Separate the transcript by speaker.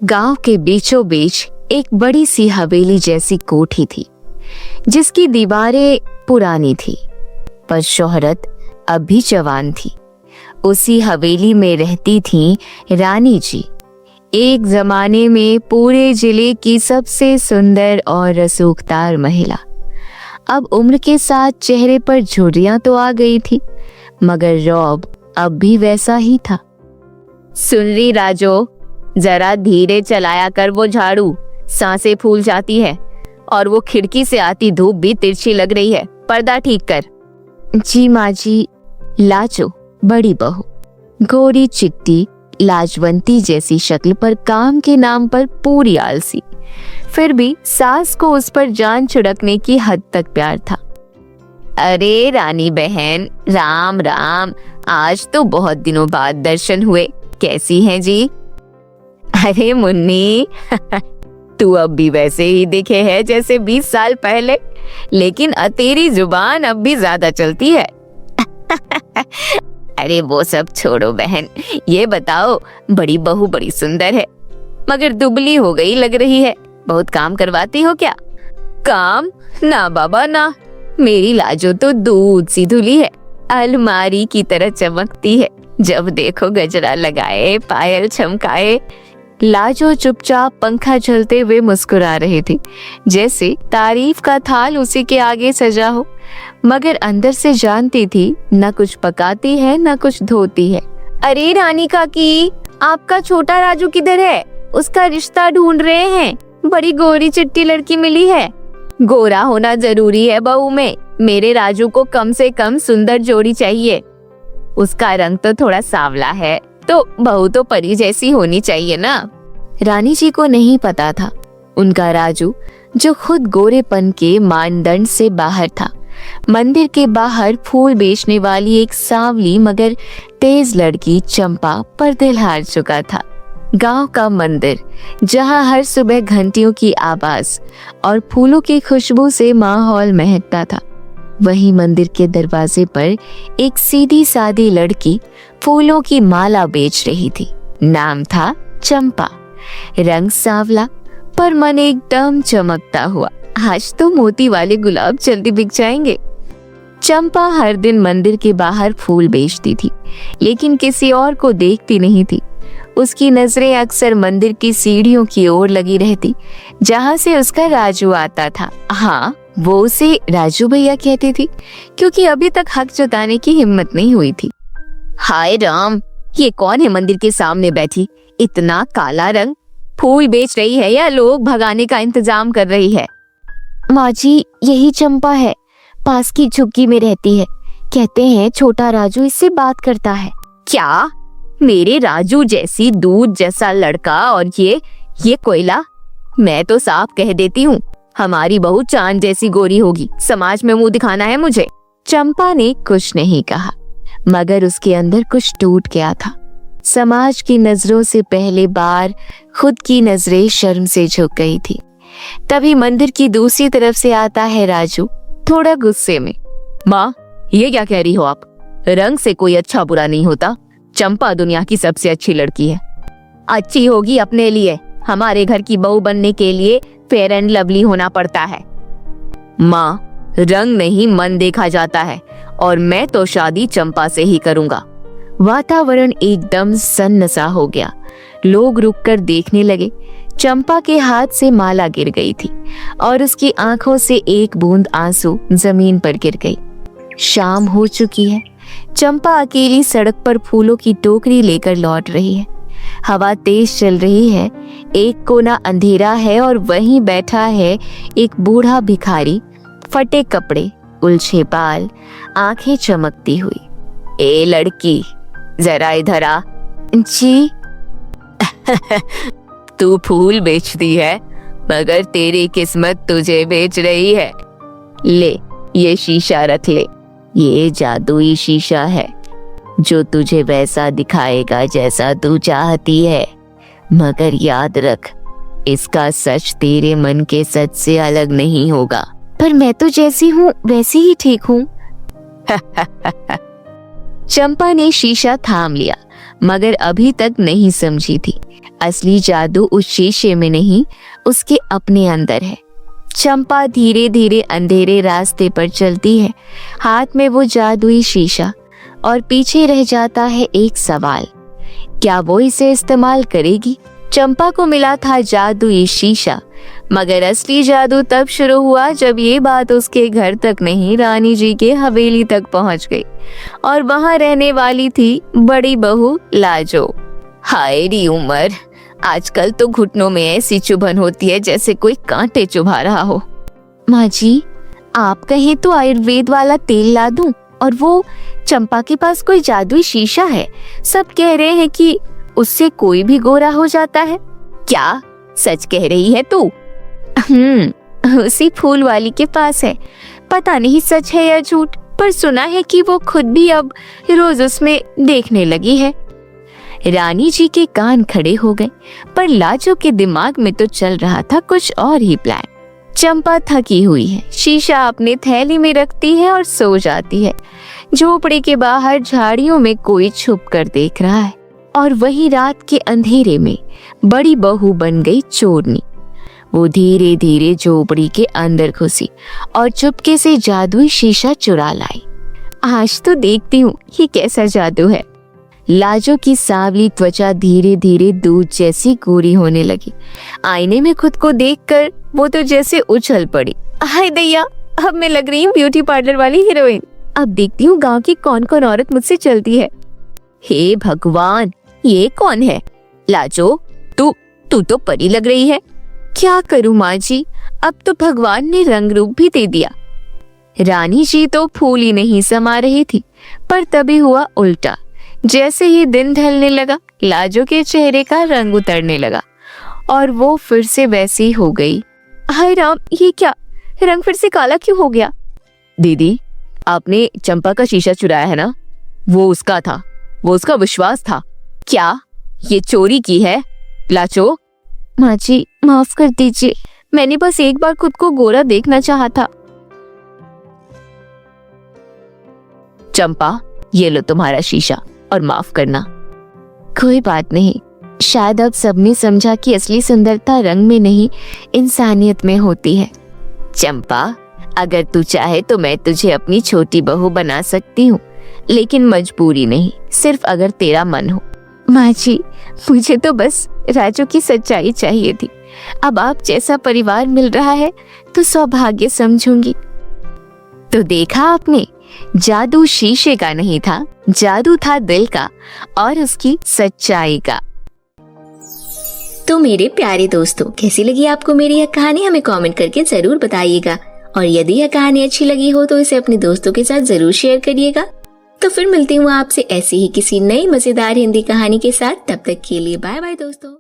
Speaker 1: गांव के बीचों बीच एक बड़ी सी हवेली जैसी कोठी थी, जिसकी दीवारें पुरानी थी पर शोहरत अब भी जवान थी। उसी हवेली में रहती थी रानी जी, एक जमाने में पूरे जिले की सबसे सुंदर और रसूखदार महिला। अब उम्र के साथ चेहरे पर झुर्रियां तो आ गई थी, मगर रौब अब भी वैसा ही था।
Speaker 2: सुन रही राजो, जरा धीरे चलाया कर वो झाड़ू, सांसें फूल जाती है और वो खिड़की से आती धूप भी तिरछी लग रही है, पर्दा ठीक कर।
Speaker 1: जी माँ जी। लाजो बड़ी बहू, गोरी चिट्टी लाजवंती जैसी शक्ल पर काम के नाम पर पूरी आलसी, फिर भी सास को उस पर जान छिड़कने की हद तक प्यार था।
Speaker 2: अरे रानी बहन, राम राम, आज तो बहुत दिनों बाद दर्शन हुए, कैसी हैं जी?
Speaker 1: अरे मुन्नी
Speaker 2: तू अब भी वैसे ही दिखे है जैसे 20 साल पहले, लेकिन तेरी जुबान अब भी ज्यादा चलती है। अरे वो सब छोड़ो बहन, ये बताओ, बड़ी बहू बड़ी सुंदर है मगर दुबली हो गई लग रही है, बहुत काम करवाती हो क्या?
Speaker 1: काम? ना बाबा ना, मेरी लाजो तो दूध सी धुली है, अलमारी की तरह चमकती है, जब देखो गजरा लगाए, पायल चमकाए। लाजो चुपचाप पंखा झलते हुए मुस्कुरा रही थी, जैसे तारीफ का थाल उसी के आगे सजा हो, मगर अंदर से जानती थी न कुछ पकाती है न कुछ धोती है।
Speaker 2: अरे रानी काकी, आपका छोटा राजू किधर है? उसका रिश्ता ढूंढ रहे हैं, बड़ी गोरी चिट्टी लड़की मिली है। गोरा होना जरूरी है बहू में, मेरे राजू को कम से कम सुंदर जोड़ी चाहिए। उसका रंग तो थोड़ा सांवला है, तो बहू तो परी जैसी होनी चाहिए ना।
Speaker 1: रानी जी को नहीं पता था उनका राजू, जो खुद गोरेपन के मानदंड से बाहर था, मंदिर के बाहर फूल बेचने वाली एक सांवली मगर तेज लड़की चंपा पर दिल हार चुका था। गांव का मंदिर, जहां हर सुबह घंटियों की आवाज और फूलों की खुशबू से माहौल महकता था, वहीं मंदिर के दरवाजे पर एक सीधी सादी लड़की फूलों की माला बेच रही थी। नाम था चंपा, रंग सांवला पर मन एकदम चमकता हुआ। आज तो मोती वाले गुलाब जल्दी बिक जाएंगे। चंपा हर दिन मंदिर के बाहर फूल बेचती थी, लेकिन किसी और को देखती नहीं थी। उसकी नजरें अक्सर मंदिर की सीढ़ियों की ओर लगी रहती, जहां से उसका राजू आता था। हाँ, वो उसे राजू भैया कहती थी, क्योंकि अभी तक हक जताने की हिम्मत नहीं हुई थी।
Speaker 2: हाय राम, ये कौन है मंदिर के सामने बैठी? इतना काला रंग, फूल बेच रही है या लोग भगाने का इंतजाम कर रही है?
Speaker 1: माँ जी, यही चंपा है, पास की झुग्गी में रहती है। कहते हैं छोटा राजू इससे बात करता है।
Speaker 2: क्या? मेरे राजू जैसी दूध जैसा लड़का और ये कोयला? मैं तो साफ कह देती हूँ, हमारी बहू चांद जैसी गोरी होगी, समाज में मुंह दिखाना है मुझे।
Speaker 1: चंपा ने कुछ नहीं कहा, मगर उसके अंदर कुछ टूट गया था। समाज की नजरों से पहले बार खुद की नजरें शर्म से झुक गई थी। तभी मंदिर की दूसरी तरफ से आता है राजू, थोड़ा गुस्से में।
Speaker 2: माँ, ये क्या कह रही हो आप? रंग से कोई अच्छा बुरा नहीं होता, चंपा दुनिया की सबसे अच्छी लड़की है। अच्छी होगी अपने लिए, हमारे घर की बहू बनने के लिए फेयर एंड लवली होना पड़ता है। माँ, रंग नहीं मन देखा जाता है, और मैं तो शादी चंपा से ही करूंगा।
Speaker 1: वातावरण एकदम सन्नसा हो गया। लोग रुककर देखने लगे। चंपा के हाथ से माला गिर गई थी और उसकी आंखों से एक बूंद आंसू जमीन पर गिर गई। शाम हो चुकी है। चंपा अकेली सड़क पर फूलों की टोकरी लेकर लौट रही है। हवा तेज चल रही है। एक कोना अंधेरा है और वहीं बैठा है एक बूढ़ा भिखारी, फटे कपड़े, उलझे बाल, आंखें चमकती हुई।
Speaker 2: ए लड़की, जरा इधर आ।
Speaker 1: जी।
Speaker 2: तू फूल बेचती है, मगर तेरी किस्मत तुझे बेच रही है। ले, ये शीशा रख ले। ये जादुई शीशा है जो तुझे वैसा दिखाएगा जैसा तू चाहती है, मगर याद रख, इसका सच तेरे मन के सच से अलग नहीं होगा।
Speaker 1: पर मैं तो जैसी हूँ वैसी ही ठीक हूँ। चंपा ने शीशा थाम लिया, मगर अभी तक नहीं समझी थी असली जादू उस शीशे में नहीं, उसके अपने अंदर है। चंपा धीरे धीरे अंधेरे रास्ते पर चलती है, हाथ में वो जादुई शीशा, और पीछे रह जाता है एक सवाल, क्या वो इसे इस्तेमाल करेगी? चंपा को मिला था जादुई शीशा, मगर असली जादू तब शुरू हुआ जब ये बात उसके घर तक नहीं, रानी जी के हवेली तक पहुंच गई, और वहां रहने वाली थी बड़ी बहू लाजो।
Speaker 2: हाय री उमर, आजकल तो घुटनों में ऐसी चुभन होती है जैसे कोई कांटे चुभा रहा हो।
Speaker 1: माँ जी, आप कहें तो आयुर्वेद वाला तेल ला दूं, और वो चंपा के पास कोई जादुई शीशा है, सब कह रहे हैं कि उससे कोई भी गोरा हो जाता है।
Speaker 2: क्या सच कह रही है तू?
Speaker 1: उसी फूल वाली के पास है, पता नहीं सच है या झूठ, पर सुना है कि वो खुद भी अब रोज उसमें देखने लगी है। रानी जी के कान खड़े हो गए, पर लाजो के दिमाग में तो चल रहा था कुछ और ही प्लान। चंपा थकी हुई है, शीशा अपने थैली में रखती है और सो जाती है। झोपड़ी के बाहर झाड़ियों में कोई छुप कर देख रहा है, और वही रात के अंधेरे में बड़ी बहू बन गई चोरनी। वो धीरे धीरे झोपड़ी के अंदर घुसी और चुपके से जादुई शीशा चुरा लाई। आज तो देखती हूँ ये कैसा जादू है। लाजो की सांवली त्वचा धीरे धीरे दूध जैसी गोरी होने लगी। आईने में खुद को देखकर वो तो जैसे उछल पड़ी। हाय दैया, अब मैं लग रही हूँ ब्यूटी पार्लर वाली हीरोइन। अब देखती हूँ गांव की कौन कौन औरत मुझसे चलती है।
Speaker 2: हे भगवान, ये कौन है? लाजो, तू तो परी लग रही है।
Speaker 1: क्या करूँ माँ जी, अब तो भगवान ने रंग रूप भी दे दिया। रानी जी तो फूल ही नहीं समा रही थी, पर तभी हुआ उल्टा। जैसे ही दिन ढलने लगा, लाजो के चेहरे का रंग उतरने लगा और वो फिर से वैसी हो गई। हाय राम, ये क्या, रंग फिर से काला क्यों हो गया?
Speaker 2: दीदी, आपने चंपा का शीशा चुराया है ना? वो उसका था, वो उसका विश्वास था। क्या ये चोरी की है? लाजो,
Speaker 1: माँ जी माफ कर दीजिए, मैंने बस एक बार खुद को गोरा देखना चाहा था।
Speaker 2: चंपा, ये लो तुम्हारा शीशा, और माफ करना।
Speaker 1: कोई बात नहीं, शायद अब सबने समझा कि असली सुंदरता रंग में नहीं, इंसानियत में होती है।
Speaker 2: चंपा, अगर तू चाहे तो मैं तुझे अपनी छोटी बहू बना सकती हूँ, लेकिन मजबूरी नहीं, सिर्फ अगर तेरा मन हो।
Speaker 1: माँ जी, मुझे तो बस राजू की सच्चाई चाहिए थी। अब आप जैसा परिवार मिल रहा है तो सौभाग्य समझूंगी। तो देखा आपने, जादू शीशे का नहीं था, जादू था दिल का और उसकी सच्चाई का।
Speaker 3: तो मेरे प्यारे दोस्तों, कैसी लगी आपको मेरी यह कहानी? हमें कमेंट करके जरूर बताइएगा, और यदि यह कहानी अच्छी लगी हो तो इसे अपने दोस्तों के साथ जरूर शेयर करिएगा। तो फिर मिलती हूँ आपसे ऐसी ही किसी नई मजेदार हिंदी कहानी के साथ। तब तक के लिए बाय बाय दोस्तों।